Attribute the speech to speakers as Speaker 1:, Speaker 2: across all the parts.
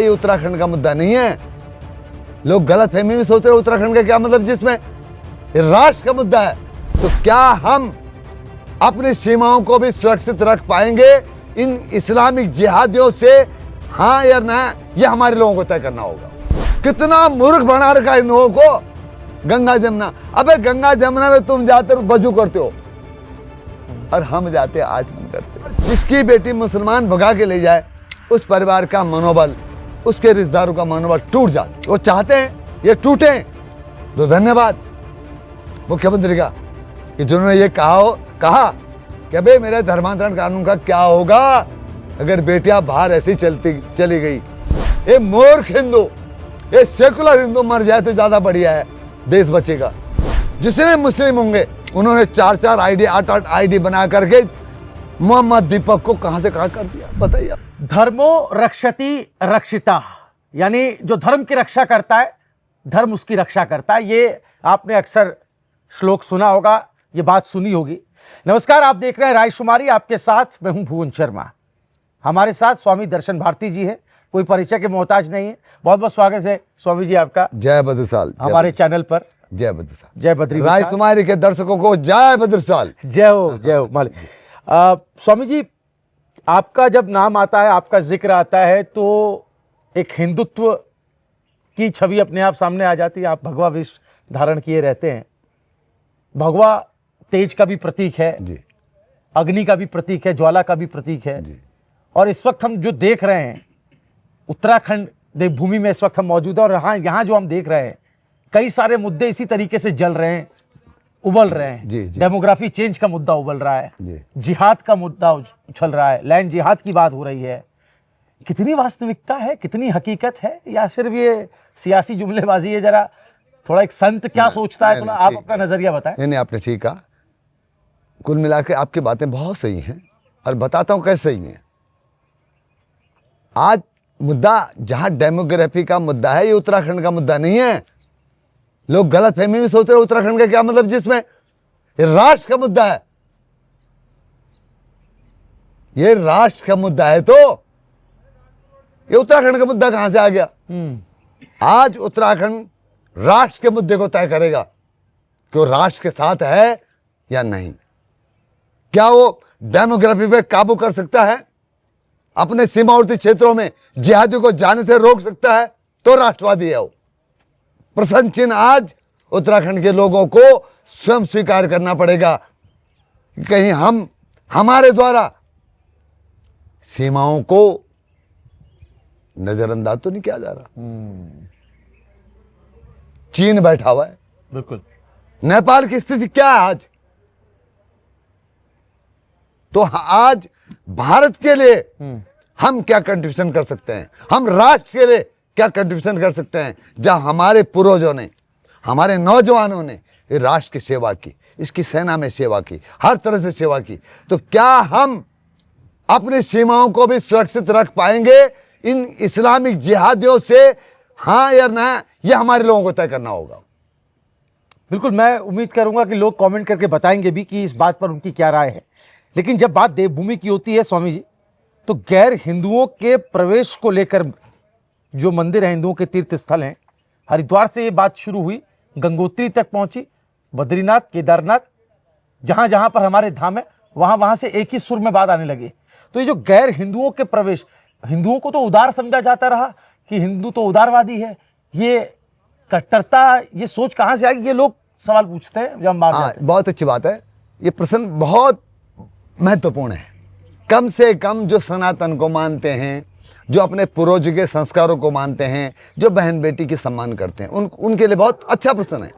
Speaker 1: ये उत्तराखंड का मुद्दा नहीं है। लोग गलत फहमी में सोच रहे उत्तराखंड का क्या मतलब, जिसमें ये राष्ट्र का मुद्दा है। तो क्या हम अपनी सीमाओं को भी सुरक्षित रख पाएंगे इन इस्लामिक जिहादियों से, हाँ या ना, ये हमारे लोगों को तय करना होगा। कितना मूर्ख बना रखा है इन लोगों को। गंगा जमुना, अबे गंगा जमुना में तुम जाते हो वजू करते हो और हम जाते आचमन करते। जिसकी बेटी मुसलमान भगा के ले जाए, उस परिवार का मनोबल, उसके रिश्तेदारों का मनोबल टूट जाता। वो चाहते हैं ये टूटे। तो धन्यवाद मुख्यमंत्री का कि जिन्होंने ये कहा कि भाई मेरे धर्मांतरण कानून का क्या होगा अगर बेटियां बाहर ऐसी चली गई। ये मूर्ख हिंदू, ये सेकुलर हिंदू मर जाए तो ज्यादा बढ़िया है, देश बचेगा। जितने मुस्लिम होंगे उन्होंने 4-4 आईडी 8-8 आईडी बना करके मोहम्मद दीपक को कहां से कहां कर दिया, बताइए।
Speaker 2: धर्मो रक्षति रक्षिता, यानी जो धर्म की रक्षा करता है धर्म उसकी रक्षा करता है। ये आपने अक्सर श्लोक सुना होगा, ये बात सुनी होगी। नमस्कार, आप देख रहे हैं रायशुमारी, आपके साथ मैं हूं भुवन शर्मा। हमारे साथ स्वामी दर्शन भारती जी हैं, कोई परिचय के मोहताज नहीं है। बहुत बहुत स्वागत है स्वामी जी आपका।
Speaker 1: जय बद्रसाल
Speaker 2: हमारे चैनल पर।
Speaker 1: जय बद्रसाल,
Speaker 2: जय बद्री।
Speaker 1: रायशुमारी के दर्शकों को जय बद्रसाल।
Speaker 2: जय हो मालिक। स्वामी जी, आपका जब नाम आता है, आपका जिक्र आता है, तो एक हिंदुत्व की छवि अपने आप सामने आ जाती है। आप भगवा वेश धारण किए रहते हैं। भगवा तेज का भी प्रतीक है
Speaker 1: जी,
Speaker 2: अग्नि का भी प्रतीक है, ज्वाला का भी प्रतीक है
Speaker 1: जी।
Speaker 2: और इस वक्त हम जो देख रहे हैं उत्तराखंड देवभूमि में इस वक्त हम मौजूद हैं, और यहाँ जो हम देख रहे हैं कई सारे मुद्दे इसी तरीके से जल रहे हैं, उबल रहे हैं।
Speaker 1: जी, जी।
Speaker 2: डेमोग्राफी चेंज का मुद्दा उबल रहा है,
Speaker 1: जी।
Speaker 2: जिहाद का मुद्दा उछल रहा है, लैंड जिहाद की बात हो रही है। कितनी वास्तविकता है, कितनी हकीकत है, या सिर्फ ये सियासी जुमलेबाजी है? जरा थोड़ा एक संत क्या सोचता है, थोड़ा आप अपना नजरिया बताएं।
Speaker 1: नहीं, आपने ठीक कहा। कुल मिला के आपकी बातें बहुत सही हैं और बताता हूं कैसे सही हैं। आज मुद्दा जहां डेमोग्राफी का मुद्दा है, ये उत्तराखंड का मुद्दा नहीं है। लोग गलत फहमी में सोच रहे उत्तराखंड का क्या मतलब, जिसमें ये राष्ट्र का मुद्दा है। ये राष्ट्र का मुद्दा है तो ये उत्तराखंड का मुद्दा कहां से आ गया? आज उत्तराखंड राष्ट्र के मुद्दे को तय करेगा कि वो राष्ट्र के साथ है या नहीं। क्या वो डेमोग्राफी पे काबू कर सकता है, अपने सीमावर्ती क्षेत्रों में जिहादियों को जाने से रोक सकता है, तो राष्ट्रवादी है वो। प्रसन्न चिन्ह आज उत्तराखंड के लोगों को स्वयं स्वीकार करना पड़ेगा कि कहीं हमारे द्वारा सीमाओं को नजरअंदाज तो नहीं किया जा रहा। चीन बैठा हुआ है,
Speaker 2: बिल्कुल।
Speaker 1: नेपाल की स्थिति क्या है आज? तो आज भारत के लिए हम क्या कंट्रीब्यूशन कर सकते हैं, हम राष्ट्र के लिए क्या कंट्रीब्यूशन कर सकते हैं, जहां हमारे पूर्वजों ने, हमारे नौजवानों ने राष्ट्र की सेवा की, इसकी सेना में सेवा की, हर तरह से सेवा की। तो क्या हम अपनी सीमाओं को भी सुरक्षित रख पाएंगे इन इस्लामिक जिहादियों से, हाँ या ना, ये हमारे लोगों को तय करना होगा।
Speaker 2: बिल्कुल, मैं उम्मीद करूंगा कि लोग कमेंट करके बताएंगे भी कि इस बात पर उनकी क्या राय है। लेकिन जब बात देवभूमि की होती है स्वामी जी, तो गैर हिंदुओं के प्रवेश को लेकर जो मंदिर है, हिंदुओं के तीर्थ स्थल हैं, हरिद्वार से ये बात शुरू हुई, गंगोत्री तक पहुंची, बद्रीनाथ, केदारनाथ, जहां जहां पर हमारे धाम है वहां से एक ही सुर में बात आने लगी। तो ये जो गैर हिंदुओं के प्रवेश, हिंदुओं को तो उदार समझा जाता रहा कि हिंदू तो उदारवादी है, ये कट्टरता, ये सोच कहां से आई, ये लोग सवाल पूछते हैं जब मार जाते हैं।
Speaker 1: बहुत अच्छी बात है, ये प्रश्न बहुत महत्वपूर्ण है। कम से कम जो सनातन को मानते हैं, जो अपने पूर्वज के संस्कारों को मानते हैं, जो बहन बेटी की सम्मान करते हैं, उनके लिए बहुत अच्छा प्रश्न है।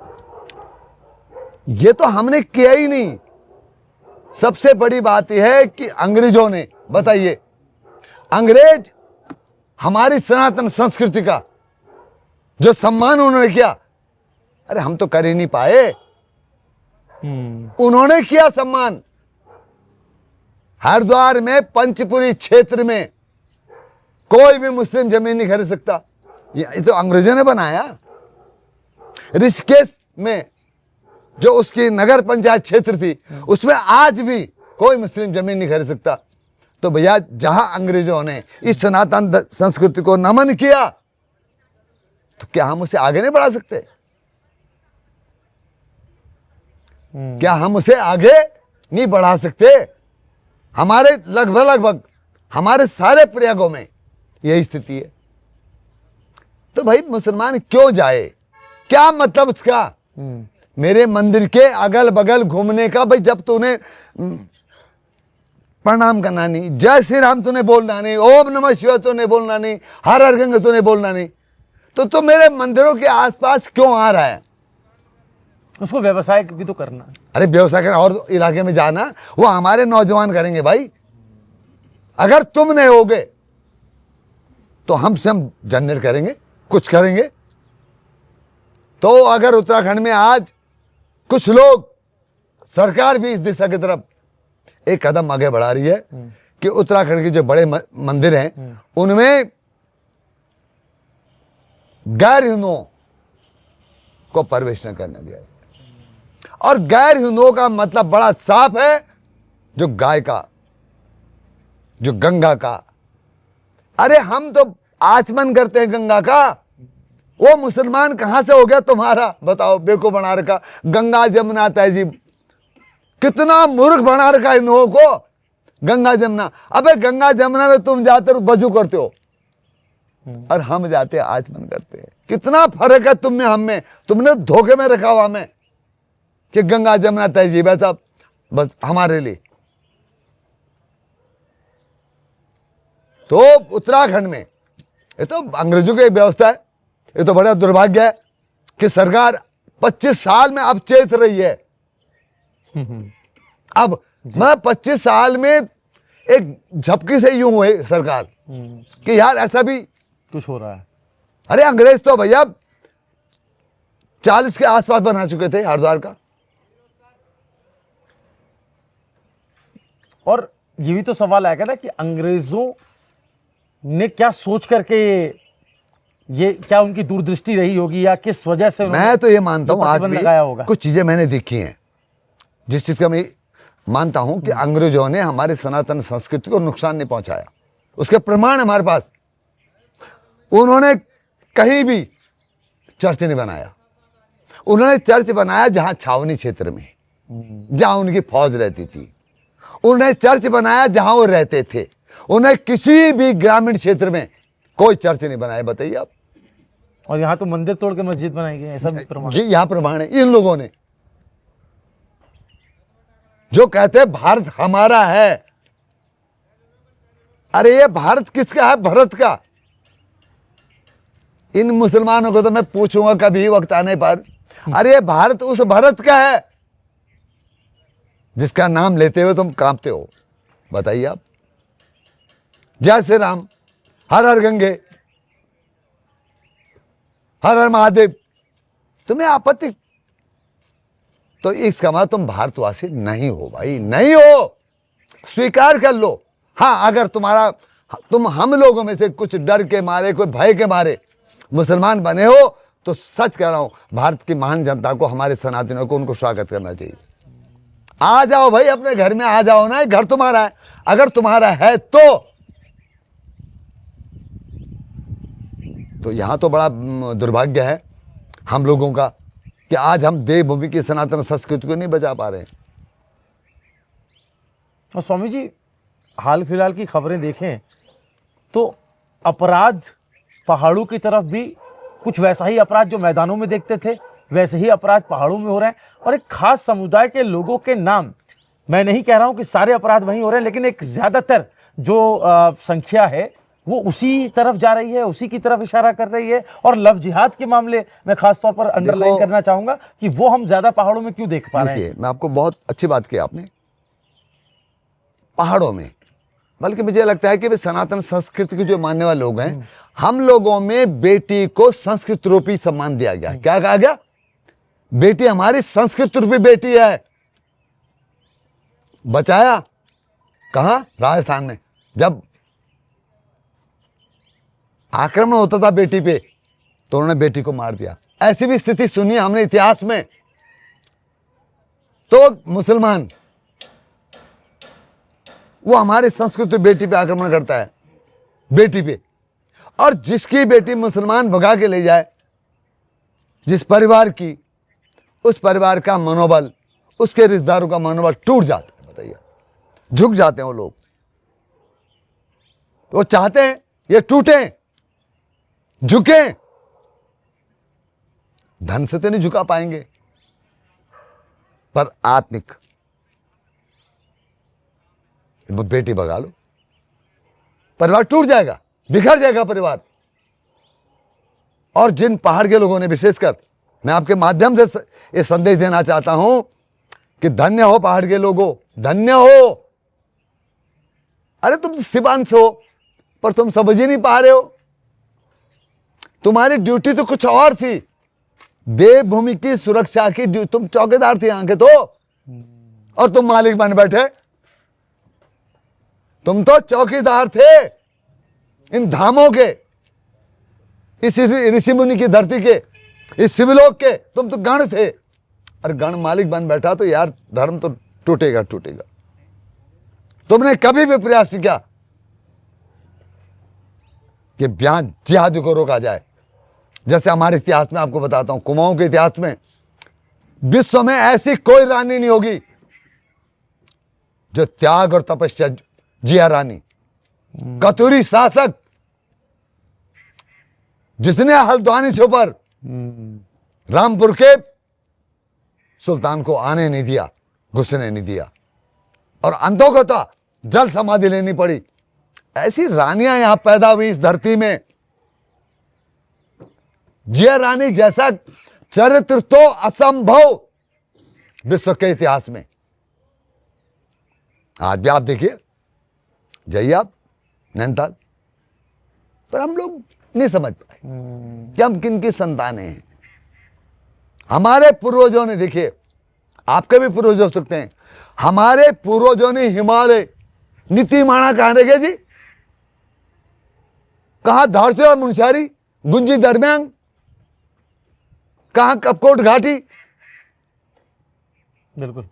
Speaker 1: ये तो हमने किया ही नहीं। सबसे बड़ी बात यह है कि अंग्रेजों ने, बताइए, अंग्रेज हमारी सनातन संस्कृति का जो सम्मान उन्होंने किया, अरे हम तो कर ही नहीं पाए, उन्होंने किया सम्मान। हरिद्वार में पंचपुरी क्षेत्र में कोई भी मुस्लिम जमीन नहीं खरीद सकता, ये तो अंग्रेजों ने बनाया। ऋषिकेश में जो उसकी नगर पंचायत क्षेत्र थी, उसमें आज भी कोई मुस्लिम जमीन नहीं खरीद सकता। तो भैया जहां अंग्रेजों ने इस सनातन संस्कृति को नमन किया, तो क्या हम उसे आगे नहीं बढ़ा सकते? क्या हम उसे आगे नहीं बढ़ा सकते? हमारे लगभग हमारे सारे प्रयागों में यही स्थिति है। तो भाई मुसलमान क्यों जाए? क्या मतलब उसका? मेरे मंदिर के अगल बगल घूमने का? भाई जब तूने प्रणाम करना नहीं, जय श्री राम तूने बोलना नहीं, ओम नमः शिवाय तूने बोलना नहीं, हर हर गंगा तूने बोलना नहीं, तो मेरे मंदिरों के आसपास क्यों आ रहा है?
Speaker 2: उसको व्यवसाय भी तो करना।
Speaker 1: अरे व्यवसाय करना और इलाके में जाना, वो हमारे नौजवान करेंगे भाई। अगर तुम नहीं होगे तो हम जनरेट करेंगे, कुछ करेंगे। तो अगर उत्तराखंड में आज कुछ लोग, सरकार भी इस दिशा की तरफ एक कदम आगे बढ़ा रही है कि उत्तराखंड के जो बड़े मंदिर हैं उनमें गैर हिंदुओं को प्रवेश न करने दिया जाए। और गैर हिंदुओं का मतलब बड़ा साफ है, जो गाय का, जो गंगा का। अरे हम तो आचमन करते हैं गंगा का, वो मुसलमान कहां से हो गया तुम्हारा? बताओ, बेवकूफ बना रखा। गंगा जमुना तहजीब, कितना मूर्ख बना रखा हिंदुओं को। गंगा जमुना, अबे गंगा जमुना में तुम जाते हो वजू करते हो और हम जाते हैं आचमन करते हैं। कितना फर्क है तुम में हम में। तुमने धोखे में रखा हुआ हमें कि गंगा जमुना तहजीब है सब बस हमारे लिए। तो उत्तराखंड में ये तो अंग्रेजों की व्यवस्था है। ये तो बड़ा दुर्भाग्य है कि सरकार 25 साल में अब चेत रही है। अब मैं 25 साल में एक झपकी से यूं हुए सरकार कि यार ऐसा भी
Speaker 2: कुछ हो रहा है।
Speaker 1: अरे अंग्रेज तो भैया 40 के आसपास बना चुके थे हरिद्वार का।
Speaker 2: और ये भी तो सवाल आएगा ना कि अंग्रेजों ने क्या सोच करके ये क्या उनकी दूरदृष्टि रही होगी या किस वजह से?
Speaker 1: मैं तो ये मानता हूं आज भी
Speaker 2: लगाया होगा।
Speaker 1: कुछ चीजें मैंने देखी हैं जिस चीज का मैं मानता हूं कि अंग्रेजों ने हमारे सनातन संस्कृति को नुकसान नहीं पहुंचाया। उसके प्रमाण हमारे पास। उन्होंने कहीं भी चर्च नहीं बनाया। उन्होंने चर्च बनाया जहां छावनी क्षेत्र में, जहां उनकी फौज रहती थी। उन्होंने चर्च बनाया जहां वो रहते थे। उन्हें किसी भी ग्रामीण क्षेत्र में कोई चर्च नहीं बनाया। बताइए आप।
Speaker 2: और यहाँ तो मंदिर तोड़ के मस्जिद बनाई गई, ऐसा भी प्रमाण।
Speaker 1: जी यहां प्रमाण है इन लोगों ने जो कहते हैं भारत हमारा है। अरे ये भारत किसका है? भरत का। इन मुसलमानों को तो मैं पूछूंगा कभी वक्त आने पर, अरे ये भारत उस भरत का है जिसका नाम लेते हुए तुम कांपते हो। बताइए आप। जय श्री राम, हर हर गंगे, हर हर महादेव, तुम्हें आपत्ति? तो इसका मतलब तुम भारतवासी नहीं हो भाई, नहीं हो। स्वीकार कर लो। हाँ, अगर तुम हम लोगों में से कुछ डर के मारे, कोई भय के मारे मुसलमान बने हो, तो सच कह रहा हूं, भारत की महान जनता को, हमारे सनातनियों को, उनको स्वागत करना चाहिए। आ जाओ भाई, अपने घर में आ जाओ ना, घर तुम्हारा है। अगर तुम्हारा है तो यहां तो बड़ा दुर्भाग्य है हम लोगों का कि आज हम देवभूमि की सनातन संस्कृति को नहीं बचा पा रहे हैं।
Speaker 2: और स्वामी जी, हाल फिलहाल की खबरें देखें तो अपराध पहाड़ों की तरफ भी कुछ वैसा ही अपराध जो मैदानों में देखते थे, वैसे ही अपराध पहाड़ों में हो रहे हैं। और एक खास समुदाय के लोगों के नाम, मैं नहीं कह रहा हूं कि सारे अपराध वहीं हो रहे हैं, लेकिन एक ज्यादातर जो संख्या है वो उसी तरफ जा रही है, उसी की तरफ इशारा कर रही है। और लव जिहाद के मामले मैं खास तौर पर अंडरलाइन करना चाहूंगा कि वो हम ज्यादा पहाड़ों में क्यों देख पा रहे हैं।
Speaker 1: मैं आपको बहुत अच्छी बात की आपने। पहाड़ों में, बल्कि मुझे लगता है कि वे सनातन संस्कृति के जो मानने वाले लोग हैं, हम लोगों में बेटी को संस्कृत रूपी सम्मान दिया गया। क्या कहा गया? बेटी हमारी संस्कृत रूपी बेटी है। बचाया कहां? राजस्थान में। जब आक्रमण होता था बेटी पे तो उन्होंने बेटी को मार दिया। ऐसी भी स्थिति सुनी हमने इतिहास में। तो मुसलमान वो हमारी संस्कृति बेटी पे आक्रमण करता है, बेटी पे। और जिसकी बेटी मुसलमान भगा के ले जाए, जिस परिवार की, उस परिवार का मनोबल, उसके रिश्तेदारों का मनोबल टूट जाता है। बताइए, झुक जाते हैं वो लोग। वो चाहते हैं ये टूटे, झुके। धन से तो नहीं झुका पाएंगे, पर आत्मिक। बेटी भगा लो, परिवार टूट जाएगा, बिखर जाएगा परिवार। और जिन पहाड़ के लोगों ने, विशेषकर मैं आपके माध्यम से ये संदेश देना चाहता हूं कि धन्य हो पहाड़ के लोगों, धन्य हो। अरे तुम सिवांश हो, पर तुम समझ ही नहीं पा रहे हो। तुम्हारी ड्यूटी तो कुछ और थी, देवभूमि की सुरक्षा की ड्यूटी। तुम चौकीदार थे यहां के तो, और तुम मालिक बन बैठे। तुम तो चौकीदार थे इन धामों के, इस ऋषि मुनि की धरती के, इस शिवलोक के। तुम तो गण थे, और गण मालिक बन बैठा तो यार धर्म तो टूटेगा टूटेगा। तुमने कभी भी प्रयास नहीं किया कि बयान जिहाद को रोका जाए। जैसे हमारे इतिहास में आपको बताता हूं, कुमाऊं के इतिहास में विश्व में ऐसी कोई रानी नहीं होगी जो त्याग और तपस्या, जिया रानी, कतूरी शासक, जिसने हल्द्वानी से ऊपर रामपुर के सुल्तान को आने नहीं दिया, घुसने नहीं दिया, और अंतों को तो जल समाधि लेनी पड़ी। ऐसी रानियां यहां पैदा हुई इस धरती में। जिया रानी जैसा चरित्र तो असंभव विश्व के इतिहास में। आज भी आप देखिए, जाइए आप नैनीताल, पर हम लोग नहीं समझ पाए कि हम किन की संतानें हैं। हमारे पूर्वजों ने, देखिए आपके भी पूर्वज हो सकते हैं, हमारे पूर्वजों ने हिमालय, नीतिमाणा कहां रह गए जी, कहां धारसे और मुनस्यारी, गुंजी दरमियान, कहां कपकोट घाटी।
Speaker 2: बिल्कुल,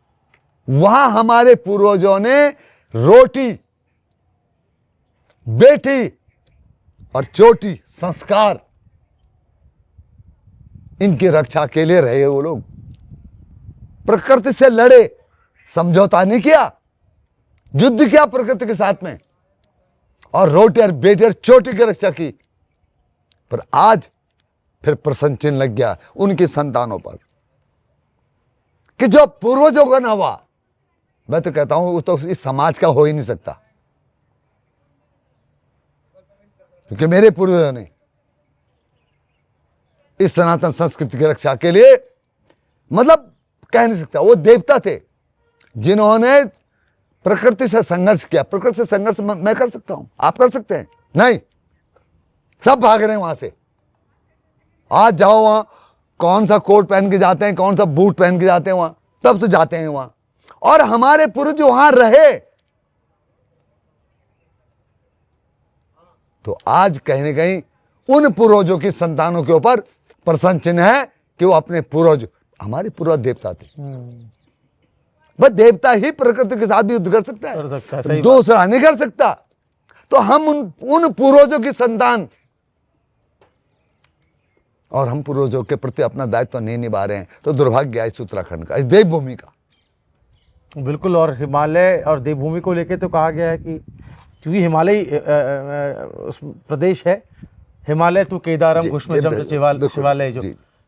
Speaker 1: वहां हमारे पूर्वजों ने रोटी, बेटी और चोटी, संस्कार, इनकी रक्षा के लिए रहे। वो लोग प्रकृति से लड़े, समझौता नहीं किया, युद्ध किया प्रकृति के साथ में, और रोटी और बेटी और चोटी की रक्षा की। पर आज फिर प्रश्न चिन्ह लग गया उनकी संतानों पर कि जो पूर्वजों का ना हुआ, मैं तो कहता हूं वो तो इस समाज का हो ही नहीं सकता। क्योंकि मेरे पूर्वजों ने इस सनातन संस्कृति की रक्षा के लिए, मतलब कह नहीं सकता, वो देवता थे जिन्होंने प्रकृति से संघर्ष किया। प्रकृति से संघर्ष मैं कर सकता हूं, आप कर सकते हैं? नहीं, सब भाग रहे हैं वहां से। आज जाओ वहां, कौन सा कोट पहन के जाते हैं, कौन सा बूट पहन के जाते हैं वहां, तब तो जाते हैं वहां। और हमारे पूर्वज वहां रहे, तो आज कहीं ना कहीं उन पूर्वजों की संतानों के ऊपर प्रश्न चिन्ह है कि वो अपने पूर्वज, हमारे पूर्वज देवता थे। बस देवता ही प्रकृति के साथ भी युद्ध कर सकता है,
Speaker 2: सही
Speaker 1: दूसरा नहीं कर सकता। तो हम उन पूर्वजों की संतान, और हम पूर्वजों के प्रति अपना दायित्व नहीं निभा रहे हैं, तो दुर्भाग्य है इस उत्तराखंड का, इस देवभूमि का।
Speaker 2: बिल्कुल, और हिमालय और देवभूमि को लेकर तो कहा गया है कि क्योंकि हिमालय प्रदेश है, हिमालय तो केदारम घुष्मजम शिवालय जो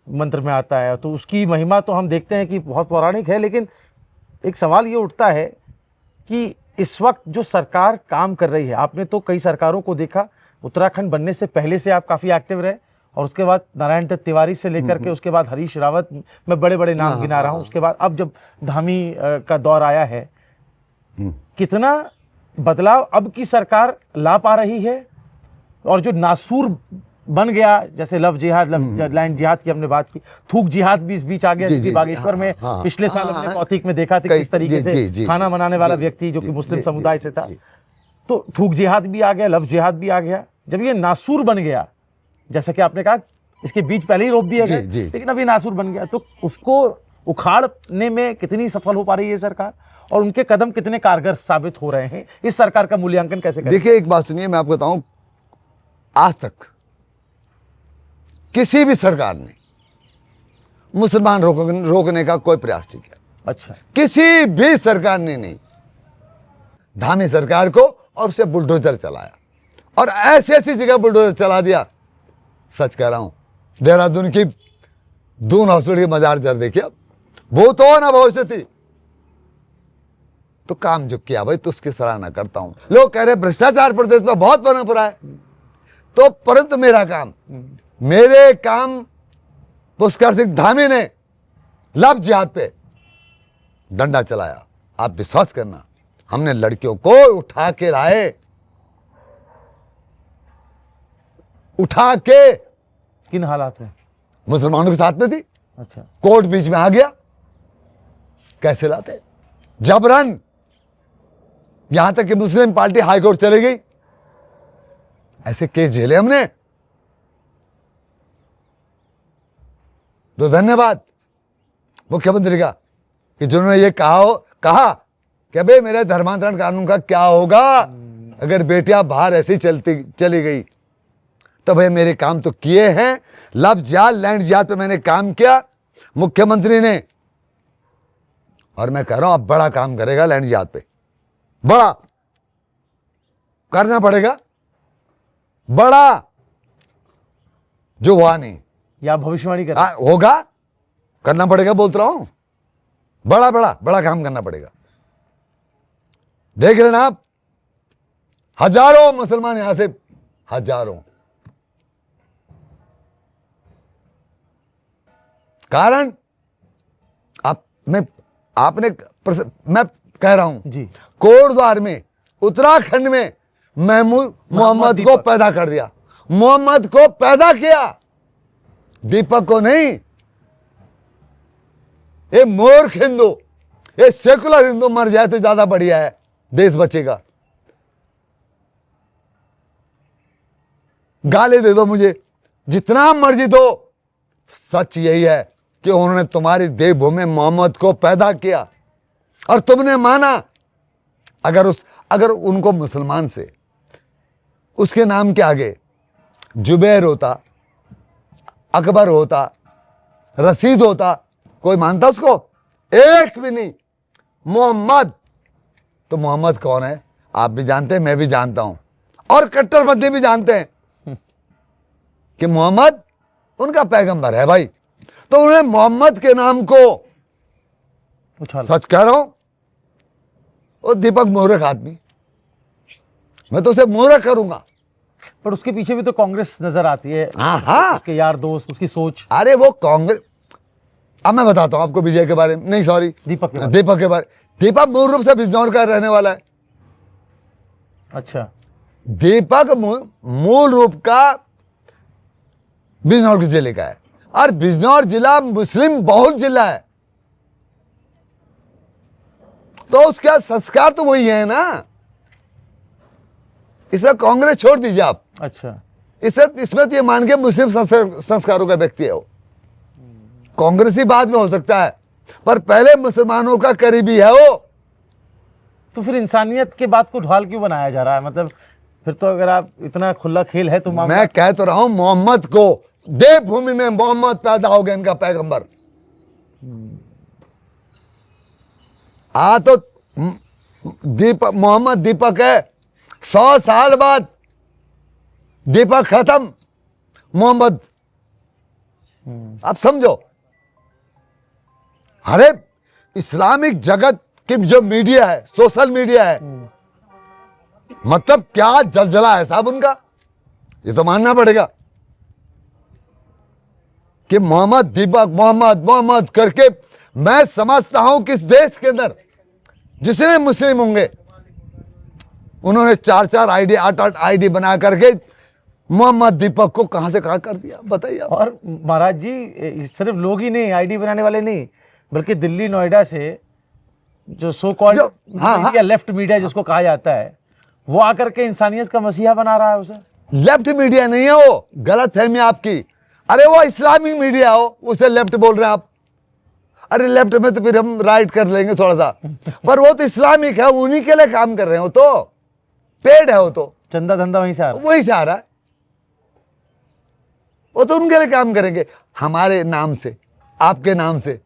Speaker 2: मंत्र में आता है, तो उसकी महिमा तो हम देखते हैं कि बहुत पौराणिक है। लेकिन एक सवाल ये उठता है कि इस वक्त जो सरकार काम कर रही है, आपने तो कई सरकारों को देखा, उत्तराखंड बनने से पहले से आप काफ़ी एक्टिव रहे, और उसके बाद नारायण दत्त तिवारी से लेकर के उसके बाद हरीश रावत, मैं बड़े बड़े नाम गिना रहा हूँ। उसके बाद अब जब धामी का दौर आया है, कितना बदलाव अब की सरकार ला पा रही है। और जो नासूर बन गया, जैसे लव जिहाद, लैंड जिहाद की हमने बात की, थूक जिहाद भी इस बीच आ गया। बागेश्वर में पिछले साल हमने कौतिक में देखा था किस तरीके से खाना बनाने वाला व्यक्ति जो कि मुस्लिम समुदाय से था, तो थूक जिहाद भी आ गया, लव जिहाद भी आ गया। जब ये नासूर बन गया, जैसा कि आपने कहा इसके बीज पहले ही रोप दिए गए, लेकिन अभी नासूर बन गया, तो उसको उखाड़ने में कितनी सफल हो पा रही है सरकार, और उनके कदम कितने कारगर साबित हो रहे हैं, इस सरकार का मूल्यांकन कैसे करें?
Speaker 1: देखिए एक बात सुनिए, मैं आपको बताऊं, आज तक किसी भी सरकार ने मुसलमान रोकने का कोई प्रयास नहीं किया।
Speaker 2: अच्छा,
Speaker 1: किसी भी सरकार ने नहीं। धामी सरकार को और उसे बुलडोजर चलाया, और ऐसी ऐसी जगह बुलडोजर चला दिया, सच कह रहा हूं, देहरादून की दून हॉस्पिटल की मजार जर देखिए, वो तो ना भविष्य थी, तो काम जो किया भाई, तो उसकी सराहना करता हूं। लोग कह रहे भ्रष्टाचार प्रदेश में बहुत बना पड़ा है, तो परंतु मेरे काम पुष्कर सिंह धामी ने लव जिहाद पे डंडा चलाया। आप विश्वास करना, हमने लड़कियों को उठा के लाए, उठा के,
Speaker 2: किन हालात में?
Speaker 1: मुसलमानों के साथ में थी,
Speaker 2: अच्छा,
Speaker 1: कोर्ट बीच में आ गया, कैसे लाते, जबरन, यहां तक कि मुस्लिम पार्टी हाईकोर्ट चली गई, ऐसे केस झेले हमने। तो धन्यवाद मुख्यमंत्री का कि जिन्होंने ये कहा कि भाई मेरे धर्मांतरण कानून का क्या होगा अगर बेटियां बाहर ऐसी चली गई, तो भाई मेरे काम तो किए हैं। लव जिहाद, लैंड जिहाद पे मैंने काम किया मुख्यमंत्री ने, और मैं कह रहा हूं अब बड़ा काम करेगा लैंड जिहाद पे, बड़ा करना पड़ेगा, बड़ा जो हुआ नहीं,
Speaker 2: या भविष्यवाणी कर?
Speaker 1: होगा, करना पड़ेगा, बोलता रहा हूं, बड़ा बड़ा बड़ा काम करना पड़ेगा। देख रहे ना आप, हजारों मुसलमान यहां से, हजारों, कारण मैं कह रहा हूं
Speaker 2: जी,
Speaker 1: कोटद्वार में, उत्तराखंड में मोहम्मद को पैदा कर दिया, मोहम्मद को पैदा किया, दीपक को नहीं। ये मूर्ख हिंदू, ये सेकुलर हिंदू मर जाए तो ज्यादा बढ़िया है, देश बचेगा। गाली दे दो मुझे जितना मर्जी दो, सच यही है कि उन्होंने तुम्हारी देवभूमि मोहम्मद को पैदा किया और तुमने माना। अगर उनको मुसलमान से उसके नाम के आगे जुबैर होता, अकबर होता, रशीद होता, कोई मानता उसको? एक भी नहीं। मोहम्मद, तो मोहम्मद कौन है आप भी जानते हैं, मैं भी जानता हूं, और कट्टरपंथी भी जानते हैं कि मोहम्मद उनका पैगंबर है भाई। तो उन्हें मोहम्मद के नाम को, सच कह रहा हूं, वो दीपक मूर्ख आदमी, मैं तो उसे मूर्ख करूंगा।
Speaker 2: पर उसके पीछे भी तो कांग्रेस नजर आती है,
Speaker 1: हाँ,
Speaker 2: उसके यार दोस्त, उसकी सोच।
Speaker 1: अरे वो कांग्रेस, अब मैं बताता हूं आपको विजय के बारे में, नहीं सॉरी, दीपक के बारे। दीपक मूल रूप से बिजनौर का रहने वाला है।
Speaker 2: अच्छा,
Speaker 1: दीपक मूल रूप का बिजनौर जिले का है, और बिजनौर जिला मुस्लिम बहुल जिला है, तो उसका संस्कार तो वही है ना। इसमें कांग्रेस छोड़ दीजिए आप। अच्छा, इसमें तो ये मान के मुस्लिम संस्कारों का व्यक्ति है वो। कांग्रेसी बाद में हो सकता है, पर पहले मुसलमानों का करीबी है वो।
Speaker 2: तो फिर इंसानियत के बात को ढाल क्यों बनाया जा रहा है? मतलब फिर तो अगर आप इतना खुला खेल है तो
Speaker 1: मैं कह तो रहा हूं, मोहम्मद को, देवभूमि में मोहम्मद पैदा हो गया, इनका पैगंबर। तो मोहम्मद दीपक है, 100 साल बाद दीपक खत्म, मोहम्मद। आप समझो, अरे इस्लामिक जगत की जो मीडिया है, सोशल मीडिया है, मतलब क्या जलजला है साहब उनका, ये तो मानना पड़ेगा कि मोहम्मद दीपक, मोहम्मद करके, मैं समझता हूं कि इस देश के अंदर जितने मुस्लिम होंगे, उन्होंने 4-4 आईडी, 8-8 आईडी बना करके मोहम्मद दीपक को कहां से कहां कर दिया, बताइए।
Speaker 2: और महाराज जी, सिर्फ लोग ही नहीं, आईडी बनाने वाले नहीं, बल्कि दिल्ली नोएडा से जो so called media, left media जिसको कहा जाता है, वो आकर के इंसानियत का मसीहा बना रहा है उसे।
Speaker 1: लेफ्ट मीडिया नहीं है वो, गलत फहमी आपकी। अरे वो इस्लामिक मीडिया हो, उसे लेफ्ट बोल रहे हैं आप। अरे लेफ्ट में तो फिर हम राइट कर लेंगे थोड़ा सा, पर वो तो इस्लामिक है, उन्हीं के लिए काम कर रहे हो, तो पेड है वो, तो
Speaker 2: चंदा धंधा वहीं से आ रहा है।
Speaker 1: वही से आ रहा है, वो तो उनके लिए काम करेंगे, हमारे नाम से, आपके नाम से।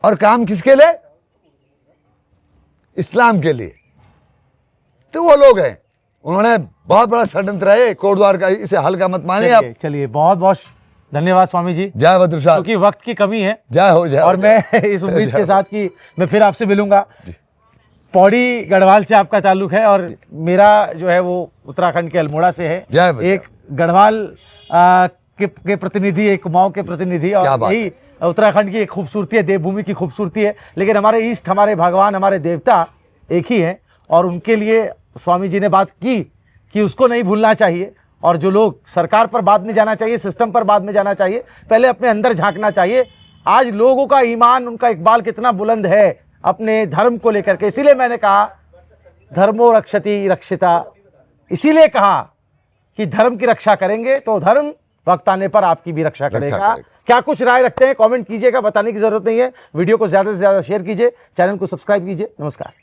Speaker 1: और काम किसके लिए? इस्लाम के लिए। तो वो लोग हैं, उन्होंने बहुत बड़ा षड्यंत्र है कोट द्वार का, इसे हल्का मत मानिए आप।
Speaker 2: चलिए बहुत बहुत धन्यवाद स्वामी जी,
Speaker 1: जय भद्रशाह।
Speaker 2: क्योंकि वक्त की कमी है।
Speaker 1: जय हो, जय
Speaker 2: और
Speaker 1: हो,
Speaker 2: मैं इस उम्मीद के साथ कि मैं फिर आपसे मिलूंगा। पौड़ी गढ़वाल से आपका ताल्लुक है और मेरा जो है वो उत्तराखंड के अल्मोड़ा से है।
Speaker 1: जय भद्र।
Speaker 2: एक गढ़वाल के प्रतिनिधि, एक कुमाऊं के प्रतिनिधि, और यही उत्तराखंड की एक खूबसूरती है, देवभूमि की खूबसूरती है। लेकिन हमारे ईष्ट, हमारे भगवान, हमारे देवता एक ही हैं, और उनके लिए स्वामी जी ने बात की कि उसको नहीं भूलना चाहिए। और जो लोग सरकार पर बाद में जाना चाहिए, सिस्टम पर बाद में जाना चाहिए, पहले अपने अंदर झांकना चाहिए। आज लोगों का ईमान, उनका इकबाल कितना बुलंद है अपने धर्म को लेकर के। इसीलिए मैंने कहा धर्मो रक्षति रक्षिता, इसीलिए कहा कि धर्म की रक्षा करेंगे तो धर्म वक्त आने पर आपकी भी रक्षा करेगा। क्या कुछ राय रखते हैं कमेंट कीजिएगा, बताने की जरूरत नहीं है। वीडियो को ज्यादा से ज्यादा शेयर कीजिए, चैनल को सब्सक्राइब कीजिए। नमस्कार।